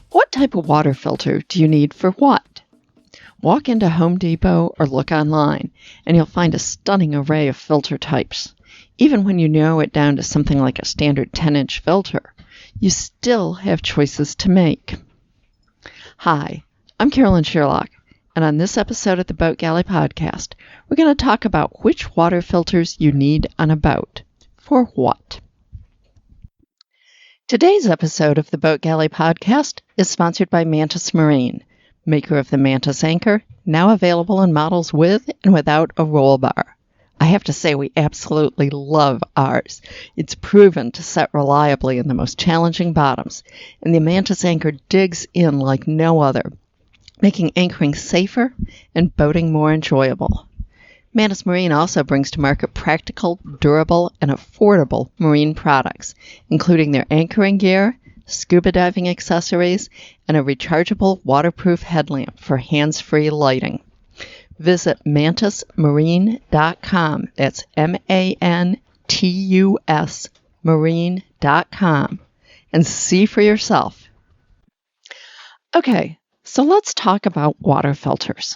What type of water filter do you need for what? Walk into Home Depot or look online, and you'll find a stunning array of filter types. Even when you narrow it down to something like a standard 10-inch filter, you still have choices to make. Hi, I'm Carolyn Sherlock, and on this episode of the Boat Galley Podcast, we're going to talk about which water filters you need on a boat. For what? Today's episode of the Boat Galley Podcast is sponsored by Mantis Marine, maker of the Mantis Anchor, now available in models with and without a roll bar. I have to say we absolutely love ours. It's proven to set reliably in the most challenging bottoms, and the Mantis Anchor digs in like no other, making anchoring safer and boating more enjoyable. Mantis Marine also brings to market practical, durable, and affordable marine products, including their anchoring gear, scuba diving accessories, and a rechargeable waterproof headlamp for hands-free lighting. Visit mantismarine.com, that's MANTUS marine.com, and see for yourself. Okay, so let's talk about water filters.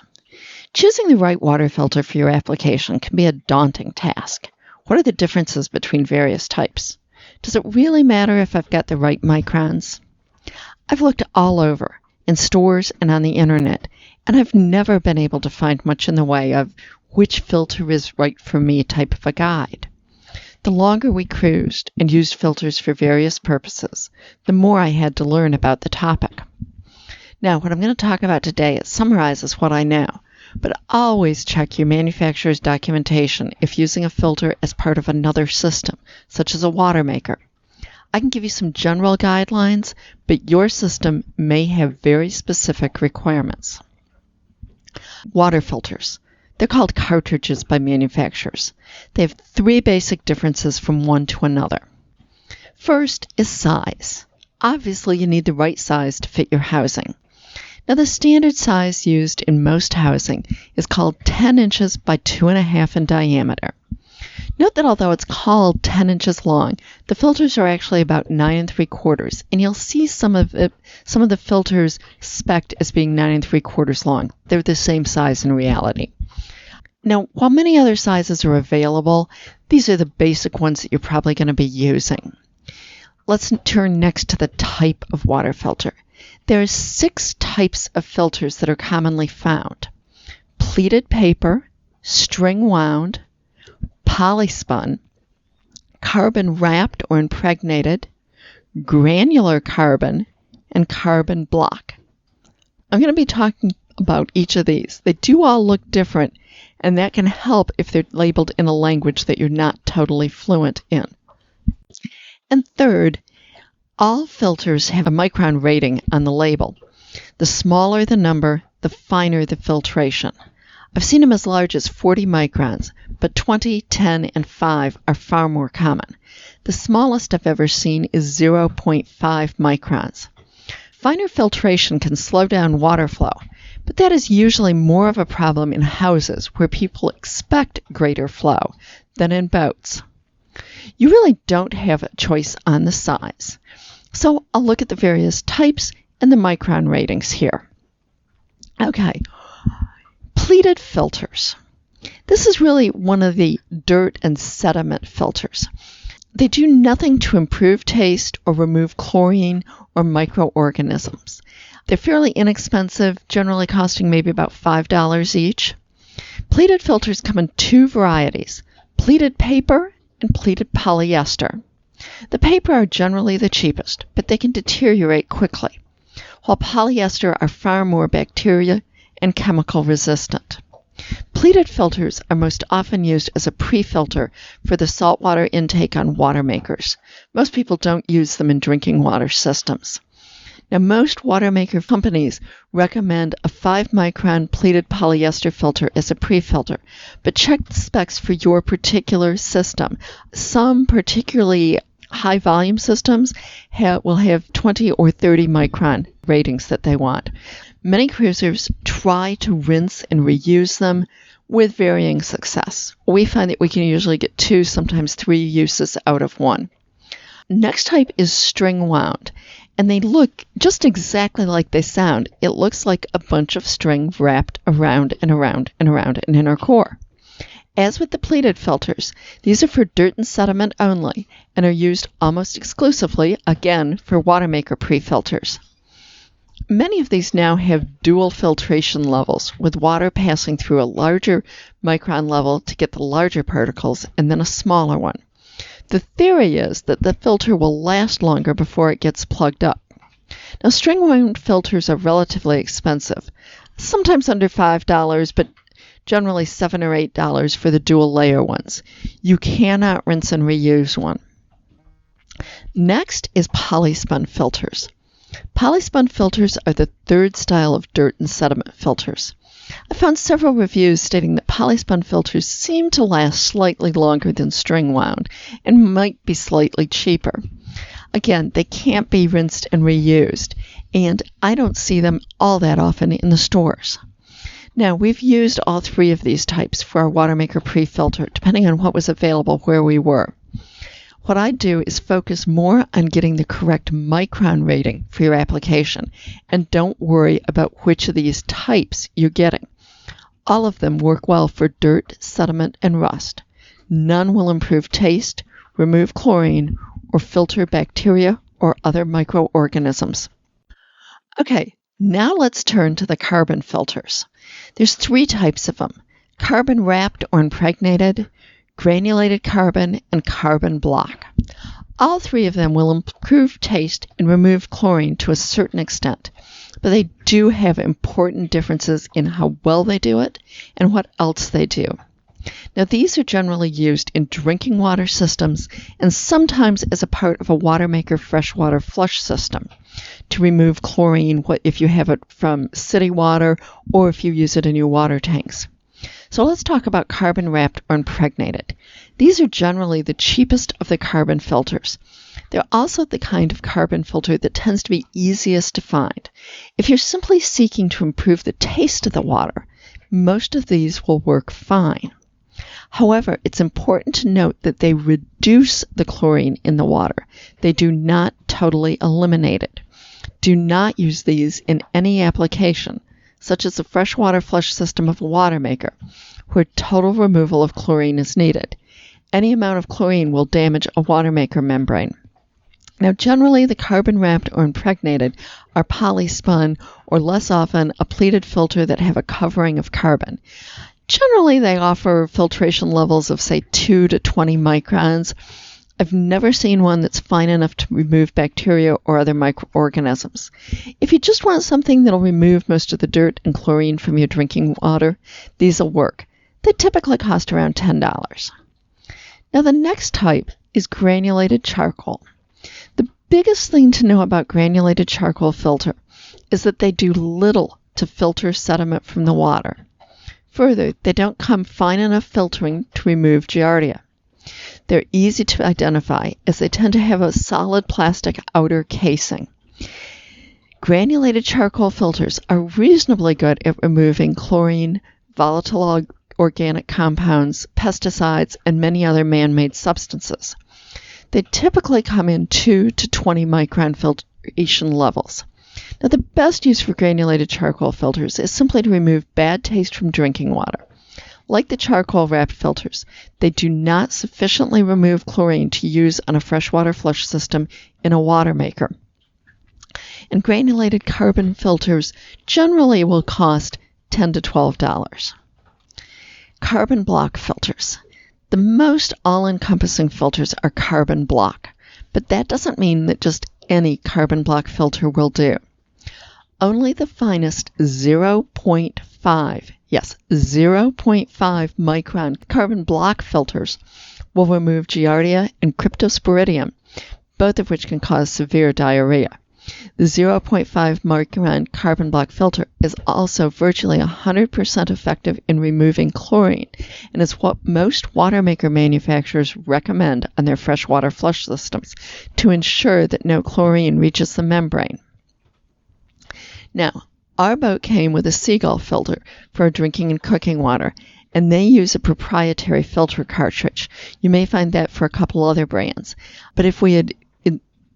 Choosing the right water filter for your application can be a daunting task. What are the differences between various types? Does it really matter if I've got the right microns? I've looked all over, in stores and on the internet, and I've never been able to find much in the way of which filter is right for me type of a guide. The longer we cruised and used filters for various purposes, the more I had to learn about the topic. Now, what I'm going to talk about today summarizes what I know, but always check your manufacturer's documentation if using a filter as part of another system, such as a water maker. I can give you some general guidelines, but your system may have very specific requirements. Water filters. They're called cartridges by manufacturers. They have three basic differences from one to another. First is size. Obviously, you need the right size to fit your housing. Now, the standard size used in most housing is called 10 inches by 2.5 in diameter. Note that although it's called 10 inches long, the filters are actually about 9 3/4, and you'll see some of the filters spec'd as being 9 3/4 long. They're the same size in reality. Now, while many other sizes are available, these are the basic ones that you're probably going to be using. Let's turn next to the type of water filter. There are 6 types of filters that are commonly found: pleated paper, string wound, polyspun, carbon wrapped or impregnated, granular carbon, and carbon block. I'm going to be talking about each of these. They do all look different, and that can help if they're labeled in a language that you're not totally fluent in. And third, all filters have a micron rating on the label. The smaller the number, the finer the filtration. I've seen them as large as 40 microns, but 20, 10, and 5 are far more common. The smallest I've ever seen is 0.5 microns. Finer filtration can slow down water flow, but that is usually more of a problem in houses where people expect greater flow than in boats. You really don't have a choice on the size. So I'll look at the various types and the micron ratings here. Okay, pleated filters. This is really one of the dirt and sediment filters. They do nothing to improve taste or remove chlorine or microorganisms. They're fairly inexpensive, generally costing maybe about $5 each. Pleated filters come in 2 varieties: pleated paper and pleated polyester. The paper are generally the cheapest, but they can deteriorate quickly, while polyester are far more bacteria and chemical resistant. Pleated filters are most often used as a pre-filter for the saltwater intake on water makers. Most people don't use them in drinking water systems. Now, most water maker companies recommend a 5-micron pleated polyester filter as a pre-filter, but check the specs for your particular system. Some particularly high-volume systems will have 20 or 30 micron ratings that they want. Many cruisers try to rinse and reuse them with varying success. We find that we can usually get 2, sometimes 3 uses out of one. Next type is string wound, and they look just exactly like they sound. It looks like a bunch of string wrapped around and around and around an inner core. As with the pleated filters, these are for dirt and sediment only and are used almost exclusively, again, for water maker pre-filters. Many of these now have dual filtration levels, with water passing through a larger micron level to get the larger particles and then a smaller one. The theory is that the filter will last longer before it gets plugged up. Now, string-wound filters are relatively expensive, sometimes under $5, but generally $7 or $8 for the dual layer ones. You cannot rinse and reuse one. Next is polyspun filters. Polyspun filters are the third style of dirt and sediment filters. I found several reviews stating that polyspun filters seem to last slightly longer than string wound and might be slightly cheaper. Again, they can't be rinsed and reused, and I don't see them all that often in the stores. Now, we've used all three of these types for our water maker pre-filter, depending on what was available where we were. What I do is focus more on getting the correct micron rating for your application, and don't worry about which of these types you're getting. All of them work well for dirt, sediment, and rust. None will improve taste, remove chlorine, or filter bacteria or other microorganisms. Okay, now let's turn to the carbon filters. There's three types of them: carbon wrapped or impregnated, granulated carbon, and carbon block. All three of them will improve taste and remove chlorine to a certain extent, but they do have important differences in how well they do it and what else they do. Now, these are generally used in drinking water systems and sometimes as a part of a water maker freshwater flush system to remove chlorine if you have it from city water or if you use it in your water tanks. So let's talk about carbon wrapped or impregnated. These are generally the cheapest of the carbon filters. They're also the kind of carbon filter that tends to be easiest to find. If you're simply seeking to improve the taste of the water, most of these will work fine. However, it's important to note that they reduce the chlorine in the water. They do not totally eliminate it. Do not use these in any application, such as a freshwater flush system of a water maker, where total removal of chlorine is needed. Any amount of chlorine will damage a water maker membrane. Now, generally, the carbon wrapped or impregnated are polyspun or less often a pleated filter that have a covering of carbon. Generally, they offer filtration levels of, say, 2 to 20 microns. I've never seen one that's fine enough to remove bacteria or other microorganisms. If you just want something that'll remove most of the dirt and chlorine from your drinking water, these will work. They typically cost around $10. Now, the next type is granulated charcoal. The biggest thing to know about granulated charcoal filter is that they do little to filter sediment from the water. Further, they don't come fine enough filtering to remove giardia. They're easy to identify as they tend to have a solid plastic outer casing. Granulated charcoal filters are reasonably good at removing chlorine, volatile organic compounds, pesticides, and many other man-made substances. They typically come in 2 to 20 micron filtration levels. Now, the best use for granulated charcoal filters is simply to remove bad taste from drinking water. Like the charcoal-wrapped filters, they do not sufficiently remove chlorine to use on a freshwater flush system in a water maker. And granulated carbon filters generally will cost $10 to $12. Carbon block filters. The most all-encompassing filters are carbon block, but that doesn't mean that just any carbon block filter will do. Only the finest 0.5, yes, 0.5 micron carbon block filters will remove giardia and cryptosporidium, both of which can cause severe diarrhea. The 0.5 micron carbon block filter is also virtually 100% effective in removing chlorine and is what most water maker manufacturers recommend on their freshwater flush systems to ensure that no chlorine reaches the membrane. Now, our boat came with a Seagull filter for drinking and cooking water, and they use a proprietary filter cartridge. You may find that for a couple other brands. But if we had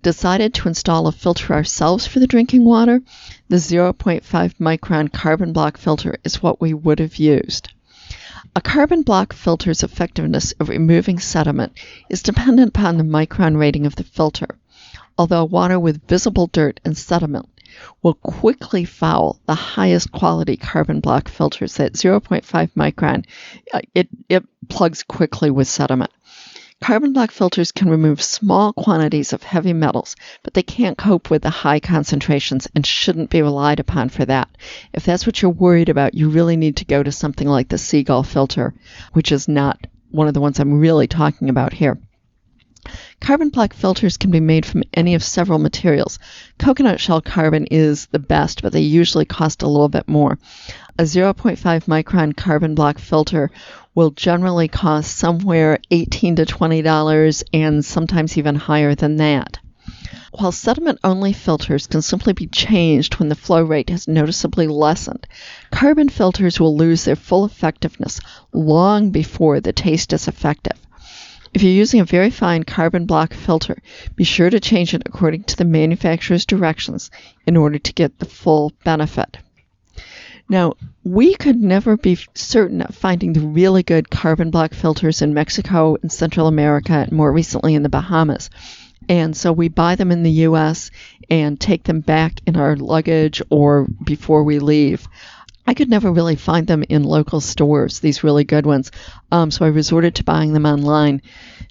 decided to install a filter ourselves for the drinking water, the 0.5 micron carbon block filter is what we would have used. A carbon block filter's effectiveness of removing sediment is dependent upon the micron rating of the filter, although water with visible dirt and sediment will quickly foul the highest quality carbon block filters. At 0.5 micron, it plugs quickly with sediment. Carbon block filters can remove small quantities of heavy metals, but they can't cope with the high concentrations and shouldn't be relied upon for that. If that's what you're worried about, you really need to go to something like the Seagull filter, which is not one of the ones I'm really talking about here. Carbon block filters can be made from any of several materials. Coconut shell carbon is the best, but they usually cost a little bit more. A 0.5 micron carbon block filter will generally cost somewhere $18 to $20 and sometimes even higher than that. While sediment-only filters can simply be changed when the flow rate has noticeably lessened, carbon filters will lose their full effectiveness long before the taste is effective. If you're using a very fine carbon block filter, be sure to change it according to the manufacturer's directions in order to get the full benefit. Now, we could never be certain of finding the really good carbon block filters in Mexico and Central America and more recently in the Bahamas. And so we buy them in the U.S. and take them back in our luggage or before we leave. I could never really find them in local stores, these really good ones, so I resorted to buying them online,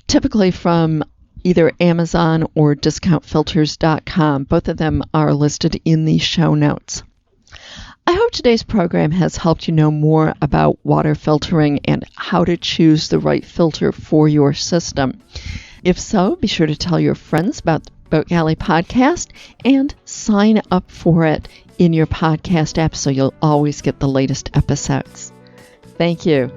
typically from either Amazon or discountfilters.com. Both of them are listed in the show notes. I hope today's program has helped you know more about water filtering and how to choose the right filter for your system. If so, be sure to tell your friends about the Boat Galley podcast and sign up for it in your podcast app so you'll always get the latest episodes. Thank you.